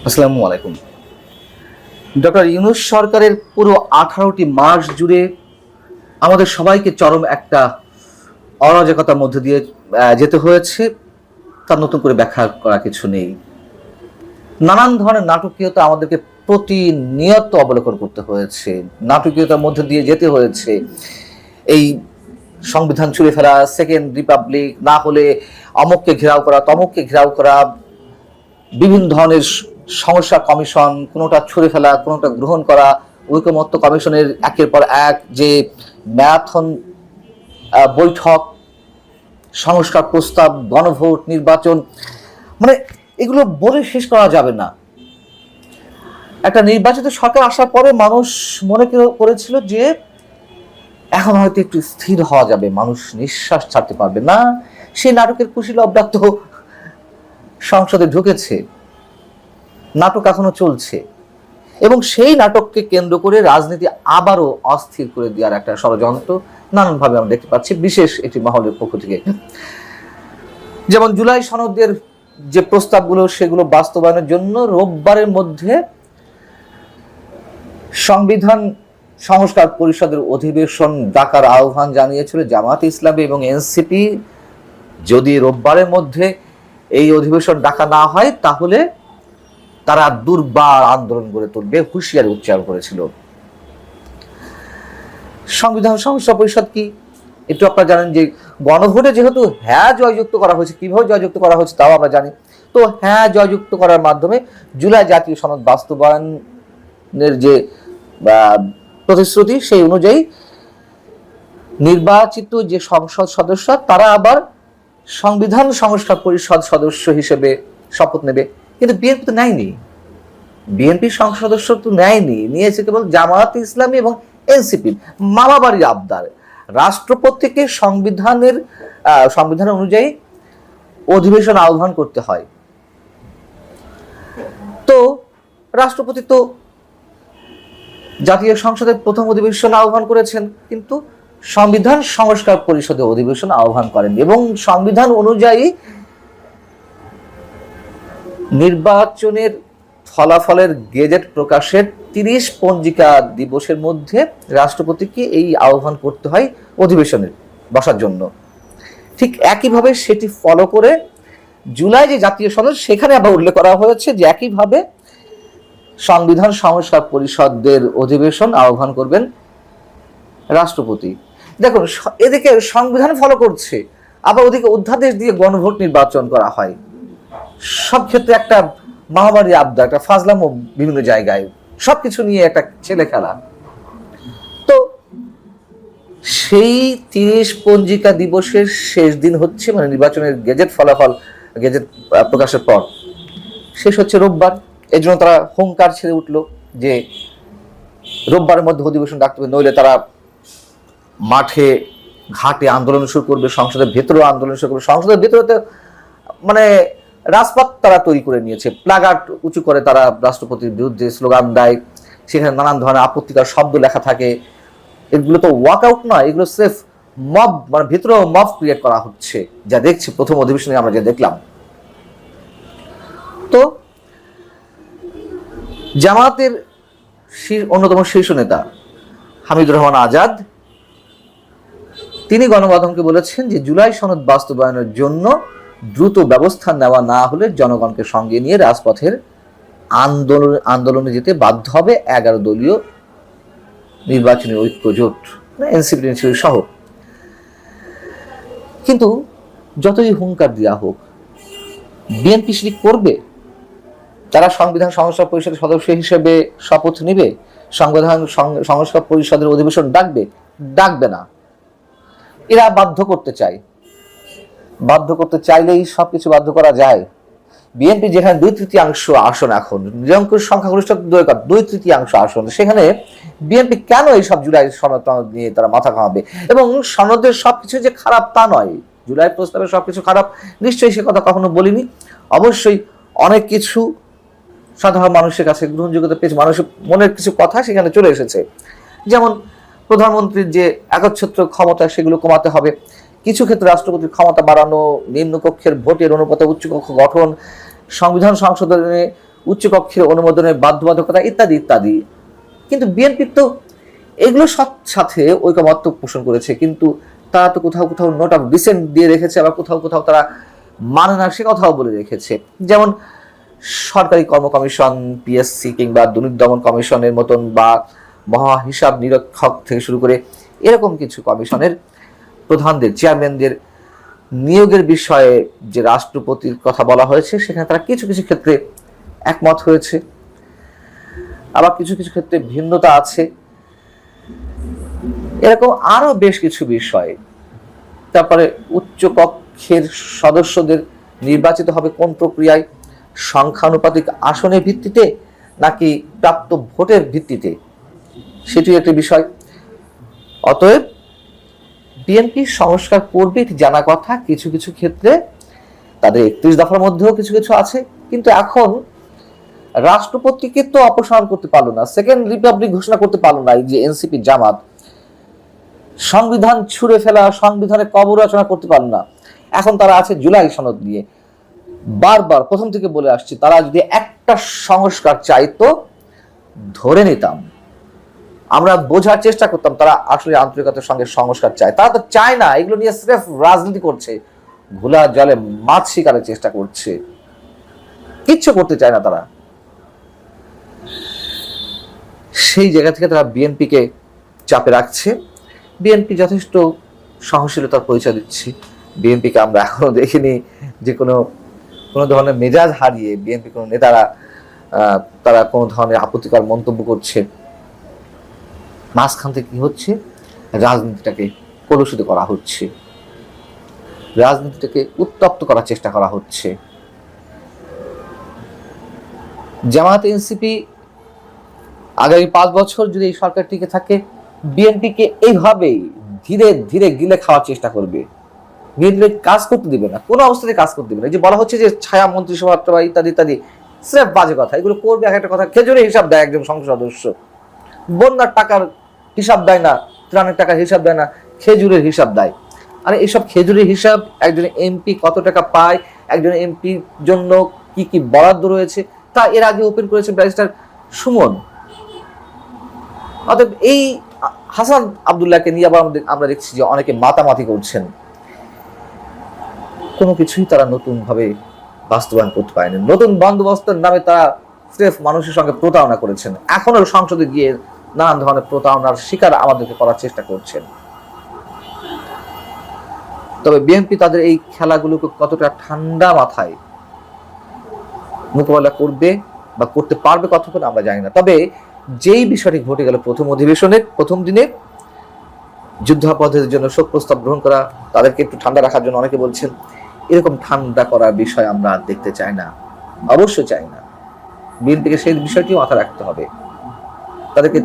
আসসালামু আলাইকুম। ডক্টর ইউনূস সরকারের পুরো 18টি মাস জুড়ে আমাদের সবাইকে চরম একটা অরাজকতার মধ্য দিয়ে যেতে হয়েছে। তার নতুন করে ব্যাখ্যা করা কিছু নেই। নানান ধরনের নাটকীয়তা আমাদেরকে প্রতিনিয়ত অবলোকন করতে হয়েছে, নাটকীয়তার মধ্য দিয়ে যেতে হয়েছে। এই সংবিধান ছুঁড়ে ফেলা, সেকেন্ড রিপাবলিক, না হলে অমুককে ঘেরাও করা, তমুককে ঘেরাও করা, বিভিন্ন ধরনের সংস্কার কমিশন, কোনোটা ছুঁড়ে ফেলা, কোনোটা গ্রহণ করা, ঐকমত্য কমিশনের একের পর এক যে ম্যারাথন বৈঠক, সংস্কার প্রস্তাব, গণভোট, নির্বাচন, মানে এগুলো বলে শেষ করা যাবে না। একটা নির্বাচিত সরকার আসার পরে মানুষ মনে করেছিল যে এখন হয়তো একটু স্থির হওয়া যাবে, মানুষ নিঃশ্বাস ছাড়তে পারবে না। সেই নাটকের কুশীল অব্যক্ত সংসদে ঢুকেছে, নাটক এখনো চলছে এবং সেই নাটককে কেন্দ্র করে রাজনীতি আবারও অস্থির করে দেওয়ার একটা ষড়যন্ত্র নানানভাবে আমরা দেখতে পাচ্ছি, বিশেষ একটি মহলের পক্ষ থেকে। যেমন জুলাই সনদের যে প্রস্তাবগুলো, সেগুলো বাস্তবায়নের জন্য রোববারের মধ্যে সংবিধান সংস্কার পরিষদের অধিবেশন ডাকার আহ্বান জানিয়েছিল জামায়াতে ইসলামী এবং এনসিপি। যদি রোববারের মধ্যে এই অধিবেশন ডাকা না হয় তাহলে তারা দুর্বার আন্দোলন গড়ে তুলবে, হুঁশিয়ারি উচ্চারণ করেছিল। সংবিধান সংস্কার পরিষদ কি একটু আপনারা জানেন যে গণভোটে যেহেতু হ্যাঁ জয়যুক্ত করা হয়েছে, কিভাবে জয়যুক্ত করা হয়েছে তাও আমরা জানি। তো হ্যাঁ জয়যুক্ত করার মাধ্যমে জুলাই জাতীয় সনদ বাস্তবায়নের যে প্রতিশ্রুতি, সেই অনুযায়ী নির্বাচিত যে সংসদ সদস্য তারা আবার সংবিধান সংস্কার পরিষদ সদস্য হিসেবে শপথ নেবে। কিন্তু বিএনপি তো নেয়নি, বিএনপি সংসদ সদস্য তো নেয়নি, নিয়েছে কেবল জামায়াতে ইসলামী এবং এনসিপি। মামাবাড়ির আবদার, রাষ্ট্রপতিকে সংবিধান অনুযায়ী অধিবেশন আহ্বান করতে হয়। তো রাষ্ট্রপতি তো জাতীয় সংসদের প্রথম অধিবেশন আহ্বান করেছেন, কিন্তু সংবিধান সংস্কার পরিষদের অধিবেশন আহ্বান করেন এবং সংবিধান অনুযায়ী নির্বাচনের ফলাফলের গেজেট প্রকাশের 30 পঞ্জিকা দিবসের মধ্যে রাষ্ট্রপতিকে এই আহ্বান করতে হয় অধিবেশনের বসার জন্য। ঠিক একইভাবে সেটি ফলো করে জুলাই যে জাতীয় সনদ, সেখানে আবার উল্লেখ করা হয়েছে যে একইভাবে সংবিধান সংস্কার পরিষদের অধিবেশন আহ্বান করবেন রাষ্ট্রপতি। দেখুন, এদিকে সংবিধান ফলো করছে, আবার ওদিকে অধ্যাদেশ দিয়ে গণভোট নির্বাচন করা হয়। সব ক্ষেত্রে একটা মহামারী আবদার, একটা ফাজলামো বিভিন্ন জায়গায়, সবকিছু নিয়ে একটা ছেলে খেলা। তো সেই 30 পঞ্জিকা দিবসের শেষ দিন হচ্ছে, মানে নির্বাচনের গেজেট ফলাফল, গেজেট প্রকাশের পর শেষ হচ্ছে রোববার। এই জন্য তারা হুঙ্কার ছেড়ে উঠলো যে রোববারের মধ্যে অধিবেশন ডাকতে হবে, নইলে তারা মাঠে ঘাটে আন্দোলন শুরু করবে, সংসদের ভেতরেও আন্দোলন শুরু করবে। সংসদের ভেতরে মানে রাজপথ তারা তৈরি করে নিয়েছে, প্লাগার্ড উঁচু করে তারা রাষ্ট্রপতির বিরুদ্ধে স্লোগান দেয়, সেখানে নানান ধরনের আপত্তিকর শব্দ লেখা থাকে। এগুলো তো ওয়াকআউট নয়, এগুলো সেফ মব, মানে ভেতরেও মব ক্রিয়েট করা হচ্ছে, যা দেখছি প্রথম অধিবেশনে আমরা যা দেখলাম। তো জামায়াতের অন্যতম শীর্ষ নেতা হামিদুর রহমান আজাদ, তিনি গণমাধ্যমকে বলেছেন যে জুলাই সনদ বাস্তবায়নের জন্য দ্রুত ব্যবস্থা নেওয়া না হলে জনগণকে সঙ্গে নিয়ে রাজপথের আন্দোলনে যেতে বাধ্য হবে 11 দলীয় নির্বাচনী ঐক্য জোট, এনসিপি সহ। কিন্তু যতই হুঙ্কার দেওয়া হোক, বিএনপি সেটি করবে? তারা সংবিধান সংস্কার পরিষদের সদস্য হিসেবে শপথ নেবে, সংবিধান সংস্কার পরিষদের অধিবেশন ডাকবে না। এরা বাধ্য করতে চায়, বাধ্য করতে চাইলেই সবকিছু বাধ্য করা যায়। বিএনপি যেখানে 2/3 আসন, এখন নিরঙ্কুশ সংখ্যাগরিষ্ঠ 2/3 আসন, সেখানে বিএনপি কেন এইসব জুলাই সনদ নিয়ে তারা মাথা ঘামাবে? এবং সনদের সবকিছু যে খারাপ তা নয়, জুলাই প্রস্তাবের সবকিছু খারাপ নিশ্চয়ই, সে কথা কখনো বলিনি। অবশ্যই অনেক কিছু সাধারণ মানুষের কাছে গ্রহণযোগ্যতা পেয়েছে, মানুষের মনের কিছু কথা সেখানে চলে এসেছে। যেমন প্রধানমন্ত্রীর যে একচ্ছত্র ক্ষমতা, সেগুলো কমাতে হবে। কিছু ক্ষেত্রে রাষ্ট্রপতির ক্ষমতা বাড়ানো, নিম্নকক্ষের ভোটের অনুপাতে উচ্চকক্ষ গঠন, সংবিধান সংশোধনে উচ্চকক্ষের অনুমোদনের বাধ্যবাধকতা ইত্যাদি ইত্যাদি। কিন্তু বিএনপি তো এগুলোর সাথে ঐকমত্য পোষণ করেছে, কিন্তু তারা তো কোথাও কোথাও নোট অফ ডিসেন্ট দিয়ে রেখেছে, আবার কোথাও কোথাও তারা মানে না সে কথাও বলে রেখেছে। যেমন সরকারি কর্ম কমিশন, পিএসসি কিংবা দুর্নীতি দমন কমিশনের মতন, বা মহা হিসাব নিরীক্ষক থেকে শুরু করে এরকম কিছু কমিশনের প্রধানদের, চেয়ারম্যানদের নিয়োগের বিষয়ে যে রাষ্ট্রপতির কথা বলা হয়েছে, সেখানে তারা কিছু কিছু ক্ষেত্রে একমত হয়েছে, আবার কিছু কিছু ক্ষেত্রে ভিন্নতা আছে। এরকম আরো বেশ কিছু বিষয়। তারপরে উচ্চ কক্ষের সদস্যদের নির্বাচিত হবে কোন প্রক্রিয়ায়, সংখ্যানুপাতিক আসনের ভিত্তিতে নাকি প্রাপ্ত ভোটের ভিত্তিতে, সেটি একটি বিষয়। অতএব বিএনপি সংস্কার করবে এটি জানা কথা। কিছু কিছু ক্ষেত্রে তাদের 31 দফার মধ্যেও কিছু কিছু আছে, কিন্তু এখন রাষ্ট্রপতিকে তো অপসারণ করতে পারলো না, সেকেন্ড রিপাবলিক ঘোষণা করতে পারলো না এই যে এনসিপি জামাত, সংবিধান ছুঁড়ে ফেলা, সংবিধানে কবর রচনা করতে পারলো না। এখন তারা আছে জুলাই সনদ নিয়ে। বারবার প্রথম থেকে বলে আসছি, তারা যদি একটা সংস্কার চাইতো ধরে নিতাম, আমরা বোঝার চেষ্টা করতাম তারা আসলে আন্তরিকতার সঙ্গে সংস্কার চায়। তারা তো চায় না, এগুলো নিয়ে স্রেফ রাজনীতি করছে, ঘোলা জলে মাছ শিকারের চেষ্টা করছে, কিচ্ছু করতে চায় না তারা। সেই জায়গা থেকে তারা বিএনপিকে চাপে রাখছে। বিএনপি যথেষ্ট সহনশীলতার পরিচয় দিচ্ছে। বিএনপিকে আমরা এখনো দেখিনি যে কোনো ধরনের মেজাজ হারিয়ে বিএনপি কোনো নেতারা তারা কোনো ধরনের আপত্তিকর মন্তব্য করছে। মাঝখান থেকে কি হচ্ছে, রাজনীতিটাকে কলুষিত করা হচ্ছে, রাজনীতিটাকে উত্তপ্ত করার চেষ্টা করা হচ্ছে। জামায়াত এনসিপি আগামী 5 বছর যদি এই সরকার টিকে থাকে, বিএনপিকে এইভাবেই ধীরে ধীরে গিলে খাওয়ার চেষ্টা করবে। বিএনপি কাজ করতে দিবে না, কোনো অবস্থাতে কাজ করতে দিবে না। যে বলা হচ্ছে যে ছায়া মন্ত্রিসভা ইত্যাদি ইত্যাদি, স্রেফ বাজে কথা। এগুলো করবে এক একটা কথা। খেজুরের হিসাব দেয় একজন সংসদ সদস্য, বন্যার টাকার হিসাব দেয় না, ত্রাণের টাকার হিসাব দেয় না, খেজুরের হিসাব দেয়। আর এইসব খেজুরের হিসাব, একজন এমপি কত টাকা পায়, একজন এমপির জন্য কি কি বরাদ্দ রয়েছে, তা এর আগে ওপেন করেছে ব্যারিস্টার সুমন। অতএব এই হাসান আব্দুল্লাহকে নিয়ে আবার আমরা দেখছি যে অনেকে মাতামাতি করছেন। কোনো কিছুই তারা নতুন ভাবে বাস্তবায়ন করতে পারেনি। নতুন বন্দোবস্তের নামে তারা স্রেফ মানুষের সঙ্গে প্রতারণা করেছেন। এখনো সংসদে গিয়ে নানান ধরনের প্রতারণার শিকার আমাদেরকে করার চেষ্টা করছেন। তবে বিএনপি তাদের এই খেলাগুলোকে কতটা ঠান্ডা মাথায় মোকাবেলা করবে বা করতে পারবে কতক্ষণ আমরা জানি না। তবে যেই বিষয়টি ঘটে গেল প্রথম অধিবেশনের প্রথম দিনে, যুদ্ধাপরাধীদের জন্য শোক প্রস্তাব গ্রহণ করা, তাদেরকে একটু ঠান্ডা রাখার জন্য অনেকে বলছেন, এরকম ঠান্ডা করার বিষয় আমরা দেখতে চাই না, অবশ্যই চাই না। বিএনপিকে সেই বিষয়টিও মাথায় রাখতে হবে। তাদেরকে